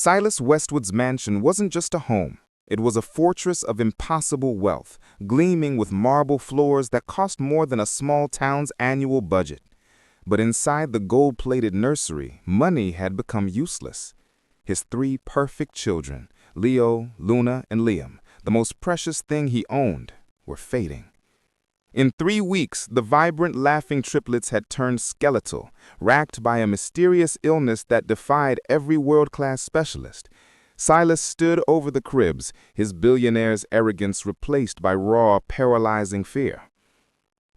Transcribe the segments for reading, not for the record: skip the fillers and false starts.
Silas Westwood's mansion wasn't just a home. It was a fortress of impossible wealth, gleaming with marble floors that cost more than a small town's annual budget. But inside the gold-plated nursery, money had become useless. His three perfect children, Leo, Luna, and Liam, the most precious thing he owned, were fading. In 3 weeks, the vibrant, laughing triplets had turned skeletal, racked by a mysterious illness that defied every world-class specialist. Silas stood over the cribs, his billionaire's arrogance replaced by raw, paralyzing fear.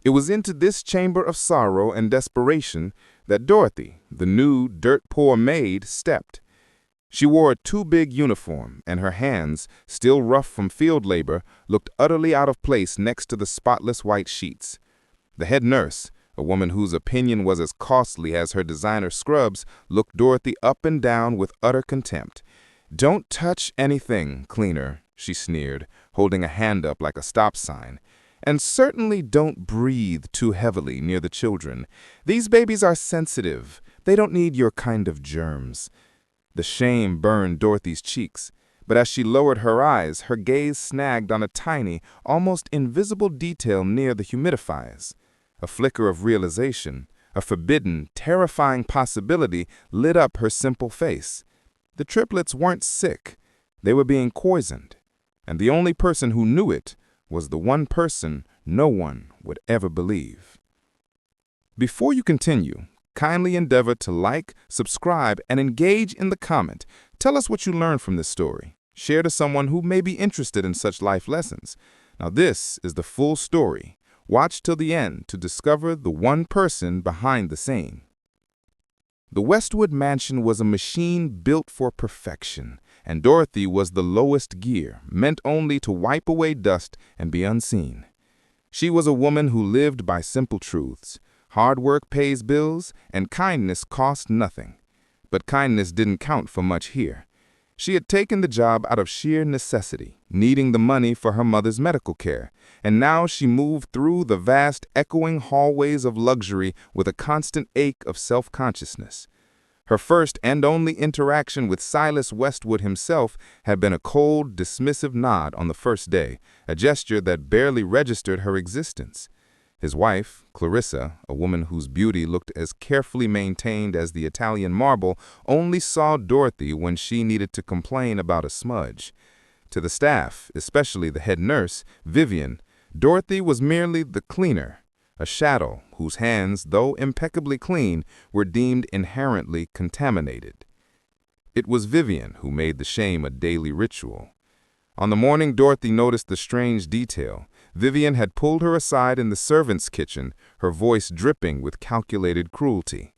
It was into this chamber of sorrow and desperation that Dorothy, the new, dirt-poor maid, stepped. She wore a too-big uniform, and her hands, still rough from field labor, looked utterly out of place next to the spotless white sheets. The head nurse, a woman whose opinion was as costly as her designer scrubs, looked Dorothy up and down with utter contempt. "Don't touch anything, cleaner," she sneered, holding a hand up like a stop sign. "And certainly don't breathe too heavily near the children. These babies are sensitive. They don't need your kind of germs." The shame burned Dorothy's cheeks, but as she lowered her eyes, her gaze snagged on a tiny, almost invisible detail near the humidifiers. A flicker of realization, a forbidden, terrifying possibility lit up her simple face. The triplets weren't sick. They were being poisoned. And the only person who knew it was the one person no one would ever believe. Before you continue, kindly endeavor to like, subscribe, and engage in the comment. Tell us what you learned from this story. Share to someone who may be interested in such life lessons. Now this is the full story. Watch till the end to discover the one person behind the scene. The Westwood mansion was a machine built for perfection, and Dorothy was the lowest gear, meant only to wipe away dust and be unseen. She was a woman who lived by simple truths. Hard work pays bills, and kindness costs nothing. But kindness didn't count for much here. She had taken the job out of sheer necessity, needing the money for her mother's medical care, and now she moved through the vast, echoing hallways of luxury with a constant ache of self-consciousness. Her first and only interaction with Silas Westwood himself had been a cold, dismissive nod on the first day, a gesture that barely registered her existence. His wife, Clarissa, a woman whose beauty looked as carefully maintained as the Italian marble, only saw Dorothy when she needed to complain about a smudge. To the staff, especially the head nurse, Vivian, Dorothy was merely the cleaner, a shadow whose hands, though impeccably clean, were deemed inherently contaminated. It was Vivian who made the shame a daily ritual. On the morning Dorothy noticed the strange detail, Vivian had pulled her aside in the servants' kitchen, her voice dripping with calculated cruelty.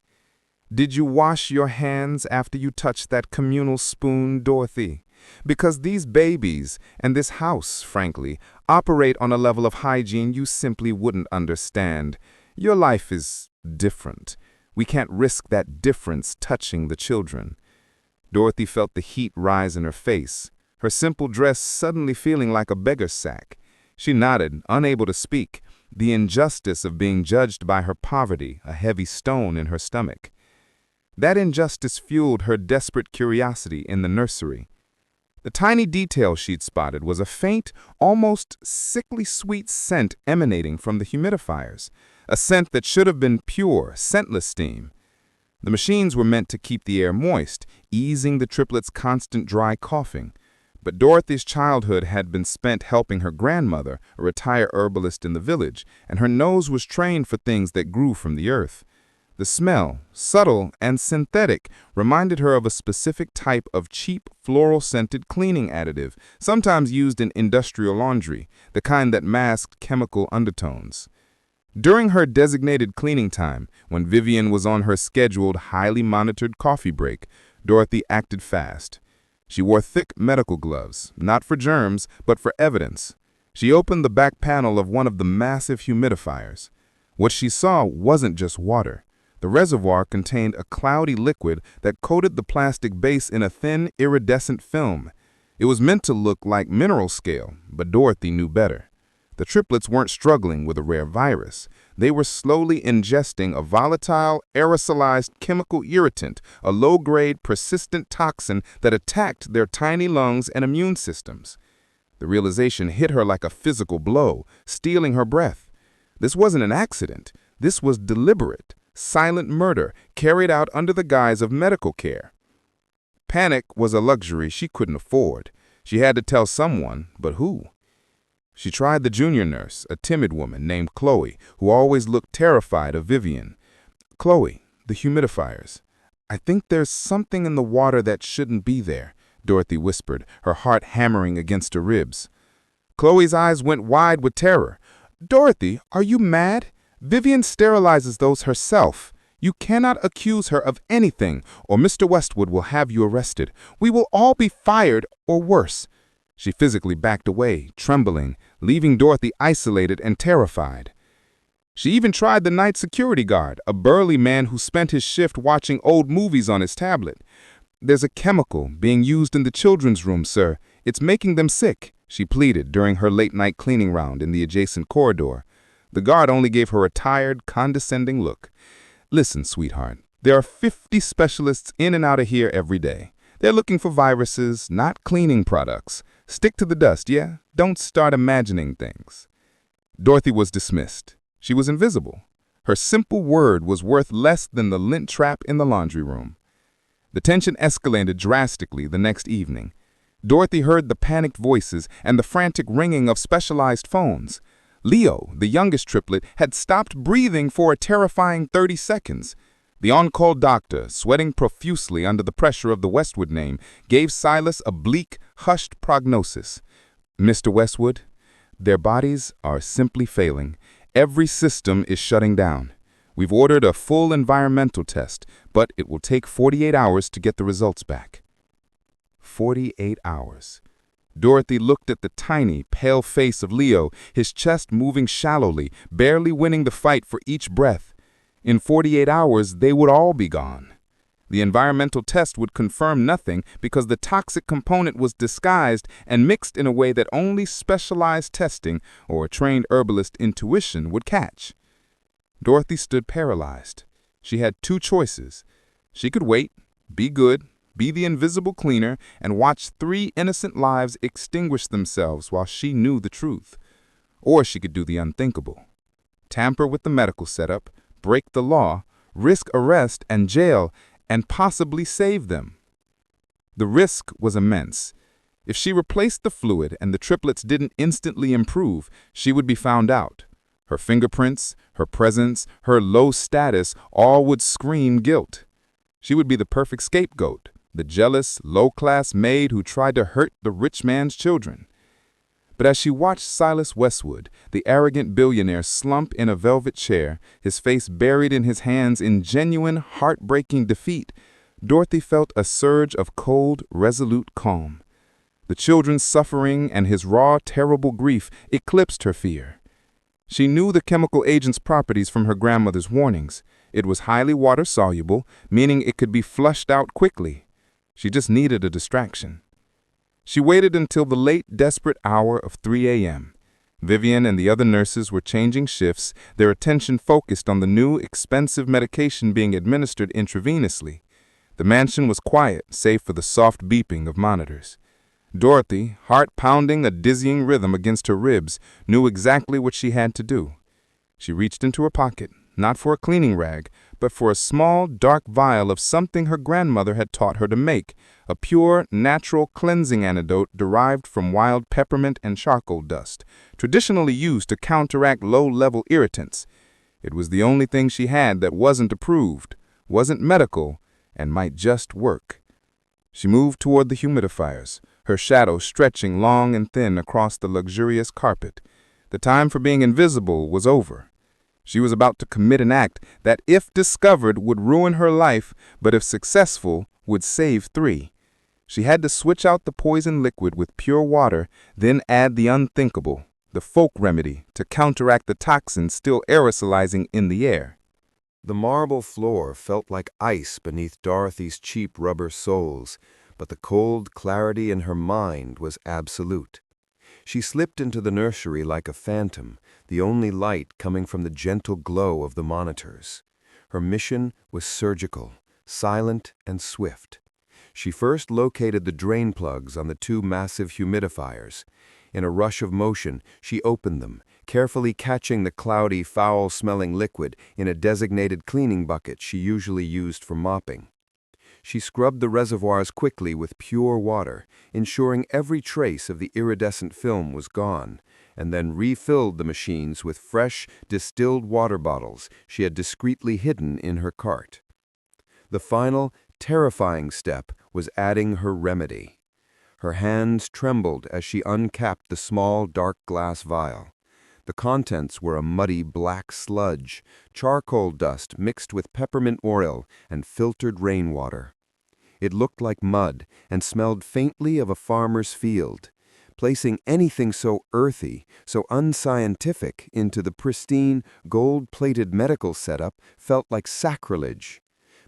"Did you wash your hands after you touched that communal spoon, Dorothy? Because these babies, and this house, frankly, operate on a level of hygiene you simply wouldn't understand. Your life is different. We can't risk that difference touching the children." Dorothy felt the heat rise in her face, her simple dress suddenly feeling like a beggar's sack. She nodded, unable to speak, the injustice of being judged by her poverty a heavy stone in her stomach. That injustice fueled her desperate curiosity in the nursery. The tiny detail she'd spotted was a faint, almost sickly sweet scent emanating from the humidifiers, a scent that should have been pure, scentless steam. The machines were meant to keep the air moist, easing the triplets' constant dry coughing. But Dorothy's childhood had been spent helping her grandmother, a retired herbalist in the village, and her nose was trained for things that grew from the earth. The smell, subtle and synthetic, reminded her of a specific type of cheap, floral-scented cleaning additive, sometimes used in industrial laundry, the kind that masked chemical undertones. During her designated cleaning time, when Vivian was on her scheduled, highly monitored coffee break, Dorothy acted fast. She wore thick medical gloves, not for germs, but for evidence. She opened the back panel of one of the massive humidifiers. What she saw wasn't just water. The reservoir contained a cloudy liquid that coated the plastic base in a thin, iridescent film. It was meant to look like mineral scale, but Dorothy knew better. The triplets weren't struggling with a rare virus. They were slowly ingesting a volatile, aerosolized chemical irritant, a low-grade, persistent toxin that attacked their tiny lungs and immune systems. The realization hit her like a physical blow, stealing her breath. This wasn't an accident. This was deliberate, silent murder carried out under the guise of medical care. Panic was a luxury she couldn't afford. She had to tell someone, but who? She tried the junior nurse, a timid woman named Chloe, who always looked terrified of Vivian. "Chloe, the humidifiers. I think there's something in the water that shouldn't be there," Dorothy whispered, her heart hammering against her ribs. Chloe's eyes went wide with terror. "Dorothy, are you mad? Vivian sterilizes those herself. You cannot accuse her of anything, or Mr. Westwood will have you arrested. We will all be fired, or worse." She physically backed away, trembling, leaving Dorothy isolated and terrified. She even tried the night security guard, a burly man who spent his shift watching old movies on his tablet. "There's a chemical being used in the children's room, sir. It's making them sick," she pleaded during her late-night cleaning round in the adjacent corridor. The guard only gave her a tired, condescending look. "Listen, sweetheart, there are 50 specialists in and out of here every day. They're looking for viruses, not cleaning products. Stick to the dust, yeah? Don't start imagining things." Dorothy was dismissed. She was invisible. Her simple word was worth less than the lint trap in the laundry room. The tension escalated drastically the next evening. Dorothy heard the panicked voices and the frantic ringing of specialized phones. Leo, the youngest triplet, had stopped breathing for a terrifying 30 seconds. The on-call doctor, sweating profusely under the pressure of the Westwood name, gave Silas a bleak, hushed prognosis. "Mr. Westwood, their bodies are simply failing. Every system is shutting down. We've ordered a full environmental test, but it will take 48 hours to get the results back." 48 hours. Dorothy looked at the tiny, pale face of Leo, his chest moving shallowly, barely winning the fight for each breath. In 48 hours, they would all be gone. The environmental test would confirm nothing because the toxic component was disguised and mixed in a way that only specialized testing or a trained herbalist intuition would catch. Dorothy stood paralyzed. She had two choices. She could wait, be good, be the invisible cleaner, and watch 3 innocent lives extinguish themselves while she knew the truth. Or she could do the unthinkable. Tamper with the medical setup, break the law, risk arrest and jail, and possibly save them. The risk was immense. If she replaced the fluid and the triplets didn't instantly improve, she would be found out. Her fingerprints, her presence, her low status, all would scream guilt. She would be the perfect scapegoat, the jealous, low-class maid who tried to hurt the rich man's children. But as she watched Silas Westwood, the arrogant billionaire, slump in a velvet chair, his face buried in his hands in genuine, heartbreaking defeat, Dorothy felt a surge of cold, resolute calm. The children's suffering and his raw, terrible grief eclipsed her fear. She knew the chemical agent's properties from her grandmother's warnings. It was highly water-soluble, meaning it could be flushed out quickly. She just needed a distraction. She waited until the late, desperate hour of 3 a.m. Vivian and the other nurses were changing shifts, their attention focused on the new, expensive medication being administered intravenously. The mansion was quiet, save for the soft beeping of monitors. Dorothy, heart pounding a dizzying rhythm against her ribs, knew exactly what she had to do. She reached into her pocket, not for a cleaning rag, but for a small, dark vial of something her grandmother had taught her to make, a pure, natural cleansing antidote derived from wild peppermint and charcoal dust, traditionally used to counteract low-level irritants. It was the only thing she had that wasn't approved, wasn't medical, and might just work. She moved toward the humidifiers, her shadow stretching long and thin across the luxurious carpet. The time for being invisible was over. She was about to commit an act that, if discovered, would ruin her life, but if successful, would save 3. She had to switch out the poison liquid with pure water, then add the unthinkable, the folk remedy, to counteract the toxins still aerosolizing in the air. The marble floor felt like ice beneath Dorothy's cheap rubber soles, but the cold clarity in her mind was absolute. She slipped into the nursery like a phantom, the only light coming from the gentle glow of the monitors. Her mission was surgical, silent and swift. She first located the drain plugs on the two massive humidifiers. In a rush of motion, she opened them, carefully catching the cloudy, foul-smelling liquid in a designated cleaning bucket she usually used for mopping. She scrubbed the reservoirs quickly with pure water, ensuring every trace of the iridescent film was gone, and then refilled the machines with fresh, distilled water bottles she had discreetly hidden in her cart. The final, terrifying step was adding her remedy. Her hands trembled as she uncapped the small, dark glass vial. The contents were a muddy black sludge, charcoal dust mixed with peppermint oil and filtered rainwater. It looked like mud and smelled faintly of a farmer's field. Placing anything so earthy, so unscientific into the pristine, gold-plated medical setup felt like sacrilege.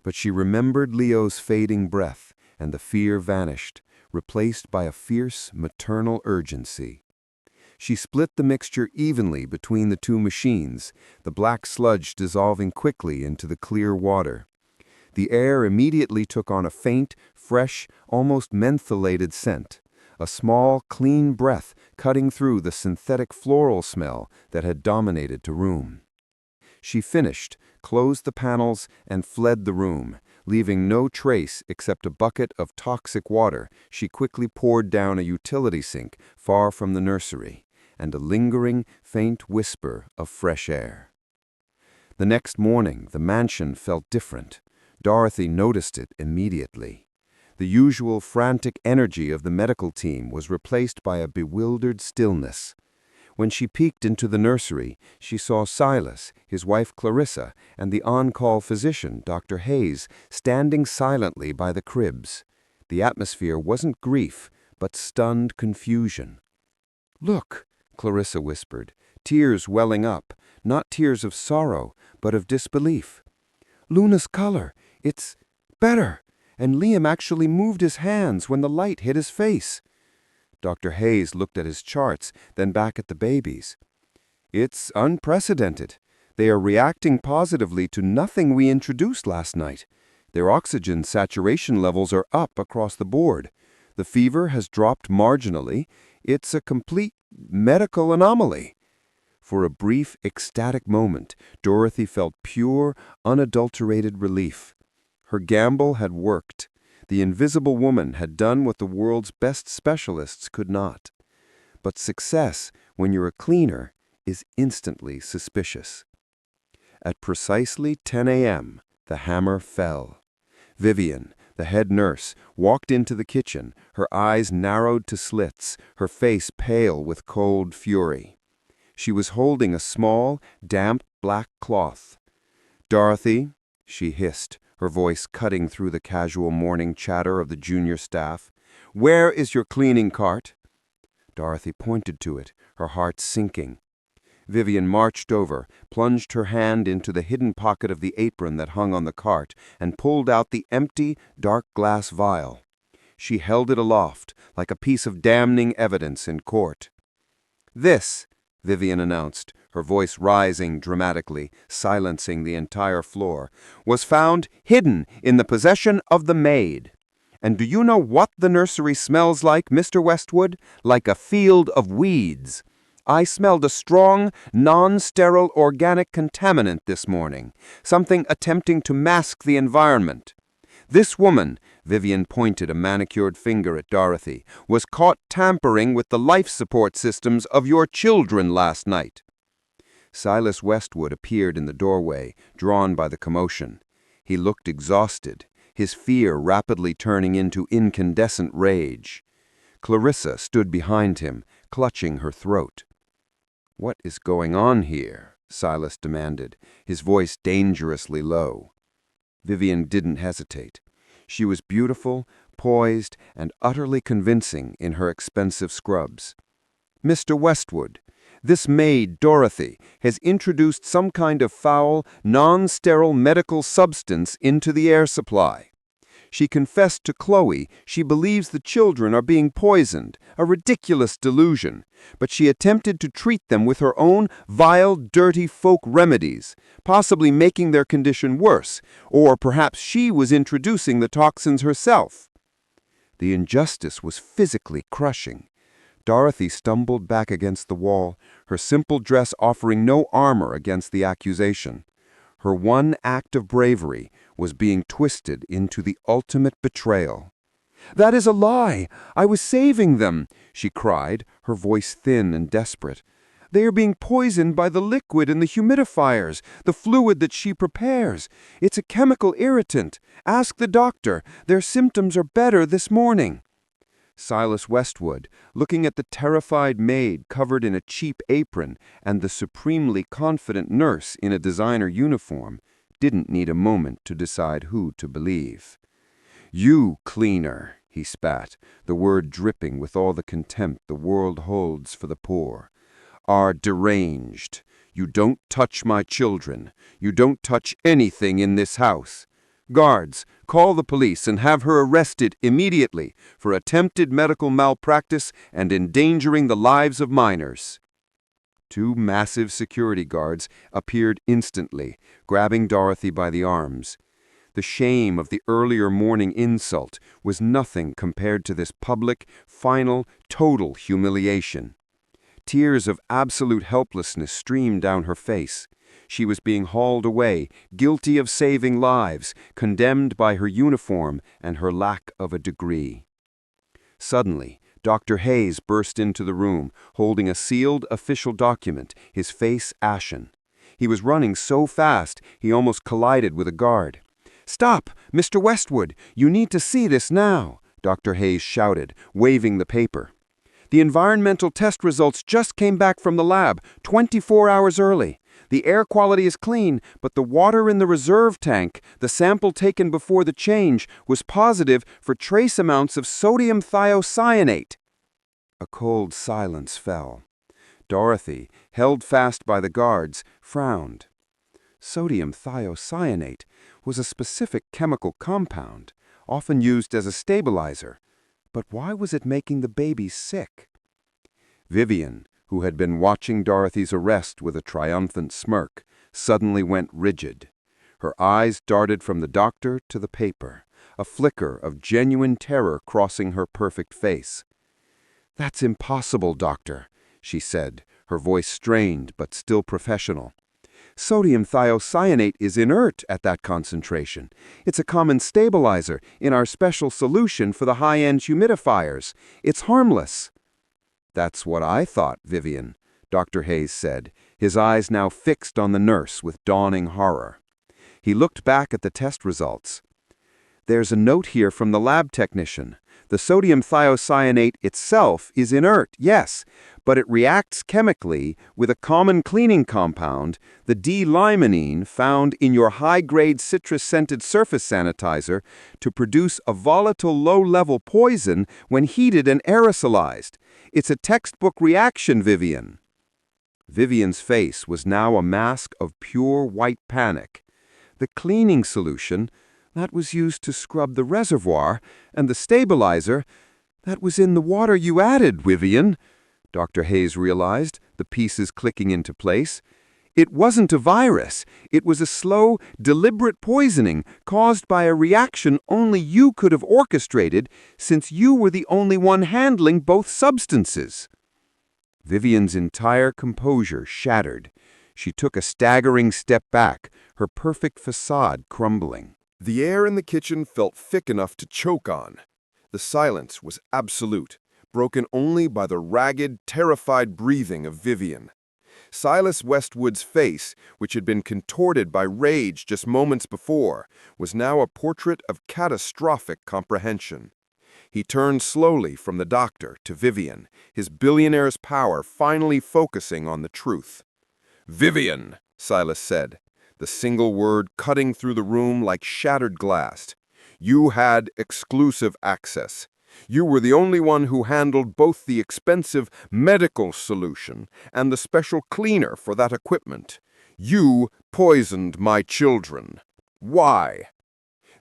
But she remembered Leo's fading breath, and the fear vanished, replaced by a fierce, maternal urgency. She split the mixture evenly between the two machines, the black sludge dissolving quickly into the clear water. The air immediately took on a faint, fresh, almost mentholated scent, a small, clean breath cutting through the synthetic floral smell that had dominated the room. She finished, closed the panels, and fled the room, leaving no trace except a bucket of toxic water she quickly poured down a utility sink far from the nursery, and a lingering, faint whisper of fresh air. The next morning, the mansion felt different. Dorothy noticed it immediately. The usual frantic energy of the medical team was replaced by a bewildered stillness. When she peeked into the nursery, she saw Silas, his wife Clarissa, and the on-call physician, Dr. Hayes, standing silently by the cribs. The atmosphere wasn't grief, but stunned confusion. "Look," Clarissa whispered, tears welling up, not tears of sorrow, but of disbelief. "Luna's color, it's better, and Liam actually moved his hands when the light hit his face." Dr. Hayes looked at his charts, then back at the babies. "It's unprecedented. They are reacting positively to nothing we introduced last night. Their oxygen saturation levels are up across the board. The fever has dropped marginally. It's a complete medical anomaly." For a brief, ecstatic moment, Dorothy felt pure, unadulterated relief. Her gamble had worked. The invisible woman had done what the world's best specialists could not. But success, when you're a cleaner, is instantly suspicious. At precisely 10 a.m., the hammer fell. Vivian, the head nurse, walked into the kitchen, her eyes narrowed to slits, her face pale with cold fury. She was holding a small, damp black cloth. "Dorothy," she hissed, her voice cutting through the casual morning chatter of the junior staff, "where is your cleaning cart?" Dorothy pointed to it, her heart sinking. Vivian marched over, plunged her hand into the hidden pocket of the apron that hung on the cart, and pulled out the empty, dark glass vial. She held it aloft, like a piece of damning evidence in court. "This," Vivian announced, her voice rising dramatically, silencing the entire floor, "was found hidden in the possession of the maid. And do you know what the nursery smells like, Mr. Westwood? Like a field of weeds. I smelled a strong, non-sterile organic contaminant this morning, something attempting to mask the environment. This woman," Vivian pointed a manicured finger at Dorothy, "was caught tampering with the life support systems of your children last night." Silas Westwood appeared in the doorway, drawn by the commotion. He looked exhausted, his fear rapidly turning into incandescent rage. Clarissa stood behind him, clutching her throat. "What is going on here?" Silas demanded, his voice dangerously low. Vivian didn't hesitate. She was beautiful, poised, and utterly convincing in her expensive scrubs. "Mr. Westwood, this maid, Dorothy, has introduced some kind of foul, non-sterile medical substance into the air supply. She confessed to Chloe she believes the children are being poisoned, a ridiculous delusion, but she attempted to treat them with her own vile, dirty folk remedies, possibly making their condition worse, or perhaps she was introducing the toxins herself. The injustice was physically crushing. Dorothy stumbled back against the wall, her simple dress offering no armor against the accusation. Her one act of bravery was being twisted into the ultimate betrayal. "That is a lie! I was saving them!" she cried, her voice thin and desperate. "They are being poisoned by the liquid in the humidifiers, the fluid that she prepares. It's a chemical irritant. Ask the doctor. Their symptoms are better this morning." Silas Westwood, looking at the terrified maid covered in a cheap apron and the supremely confident nurse in a designer uniform, didn't need a moment to decide who to believe. "You cleaner," he spat, the word dripping with all the contempt the world holds for the poor, "are deranged. You don't touch my children. You don't touch anything in this house. Guards, call the police and have her arrested immediately for attempted medical malpractice and endangering the lives of minors." Two massive security guards appeared instantly, grabbing Dorothy by the arms. The shame of the earlier morning insult was nothing compared to this public, final, total humiliation. Tears of absolute helplessness streamed down her face. She was being hauled away, guilty of saving lives, condemned by her uniform and her lack of a degree. Suddenly, Dr. Hayes burst into the room, holding a sealed official document, his face ashen. He was running so fast he almost collided with a guard. "Stop, Mr. Westwood! You need to see this now!" Dr. Hayes shouted, waving the paper. "The environmental test results just came back from the lab, 24 hours early. The air quality is clean, but the water in the reserve tank, the sample taken before the change, was positive for trace amounts of sodium thiocyanate." A cold silence fell. Dorothy, held fast by the guards, frowned. Sodium thiocyanate was a specific chemical compound, often used as a stabilizer. But why was it making the baby sick? Vivian, who had been watching Dorothy's arrest with a triumphant smirk, suddenly went rigid. Her eyes darted from the doctor to the paper, a flicker of genuine terror crossing her perfect face. "That's impossible, doctor," she said, her voice strained but still professional. "Sodium thiocyanate is inert at that concentration. It's a common stabilizer in our special solution for the high-end humidifiers. It's harmless." "That's what I thought, Vivian," Dr. Hayes said, his eyes now fixed on the nurse with dawning horror. He looked back at the test results. "There's a note here from the lab technician. The sodium thiocyanate itself is inert, yes, but it reacts chemically with a common cleaning compound, the D-limonene found in your high-grade citrus-scented surface sanitizer, to produce a volatile low-level poison when heated and aerosolized. It's a textbook reaction, Vivian." Vivian's face was now a mask of pure white panic. The cleaning solution, that was used to scrub the reservoir, and the stabilizer, that was in the water you added, Vivian. Dr. Hayes realized, the pieces clicking into place. It wasn't a virus. It was a slow, deliberate poisoning caused by a reaction only you could have orchestrated, since you were the only one handling both substances. Vivian's entire composure shattered. She took a staggering step back, her perfect facade crumbling. The air in the kitchen felt thick enough to choke on. The silence was absolute, broken only by the ragged, terrified breathing of Vivian. Silas Westwood's face, which had been contorted by rage just moments before, was now a portrait of catastrophic comprehension. He turned slowly from the doctor to Vivian, his billionaire's power finally focusing on the truth. "Vivian," Silas said, the single word cutting through the room like shattered glass. "You had exclusive access. You were the only one who handled both the expensive medical solution and the special cleaner for that equipment. You poisoned my children. Why?"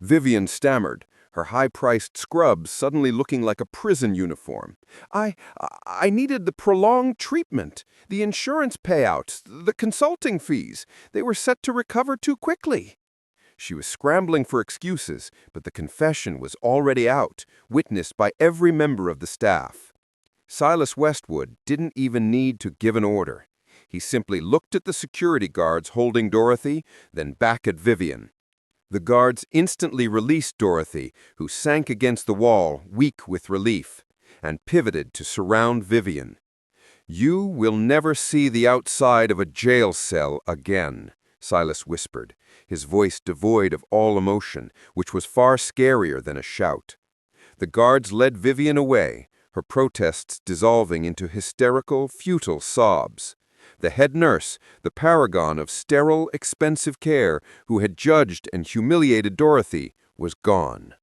Vivian stammered, her high-priced scrubs suddenly looking like a prison uniform. I needed the prolonged treatment, the insurance payouts, the consulting fees. They were set to recover too quickly. She was scrambling for excuses, but the confession was already out, witnessed by every member of the staff. Silas Westwood didn't even need to give an order. He simply looked at the security guards holding Dorothy, then back at Vivian. The guards instantly released Dorothy, who sank against the wall, weak with relief, and pivoted to surround Vivian. "You will never see the outside of a jail cell again," Silas whispered, his voice devoid of all emotion, which was far scarier than a shout. The guards led Vivian away, her protests dissolving into hysterical, futile sobs. The head nurse, the paragon of sterile, expensive care, who had judged and humiliated Dorothy, was gone.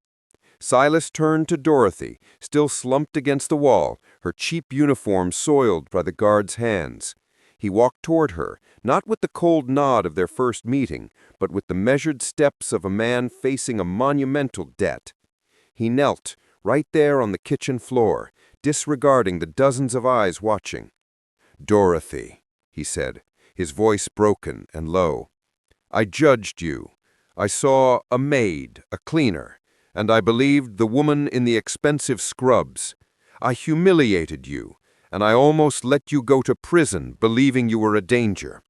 Silas turned to Dorothy, still slumped against the wall, her cheap uniform soiled by the guard's hands. He walked toward her, not with the cold nod of their first meeting, but with the measured steps of a man facing a monumental debt. He knelt, right there on the kitchen floor, disregarding the dozens of eyes watching. "Dorothy," he said, his voice broken and low, "I judged you. I saw a maid, a cleaner, and I believed the woman in the expensive scrubs. I humiliated you, and I almost let you go to prison believing you were a danger.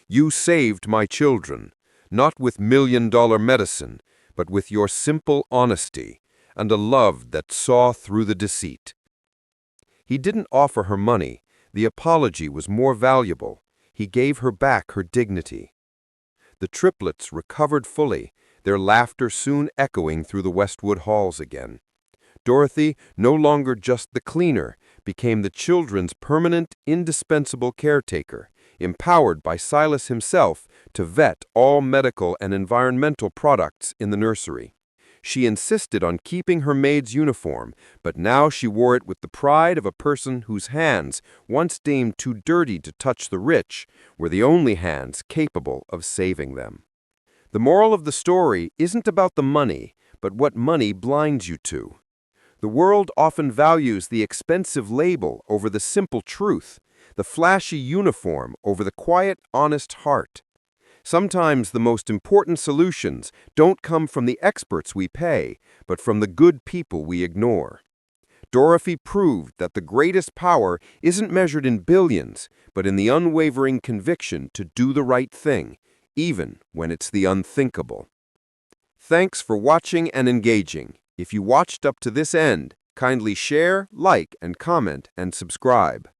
You saved my children, not with million-dollar medicine, but with your simple honesty and a love that saw through the deceit." He didn't offer her money. The apology was more valuable. He gave her back her dignity. The triplets recovered fully, their laughter soon echoing through the Westwood halls again. Dorothy, no longer just the cleaner, became the children's permanent, indispensable caretaker, empowered by Silas himself to vet all medical and environmental products in the nursery. She insisted on keeping her maid's uniform, but now she wore it with the pride of a person whose hands, once deemed too dirty to touch the rich, were the only hands capable of saving them. The moral of the story isn't about the money, but what money blinds you to. The world often values the expensive label over the simple truth, the flashy uniform over the quiet, honest heart. Sometimes the most important solutions don't come from the experts we pay, but from the good people we ignore. Dorothy proved that the greatest power isn't measured in billions, but in the unwavering conviction to do the right thing, even when it's the unthinkable. Thanks for watching and engaging. If you watched up to this end, kindly share, like, and comment, and subscribe.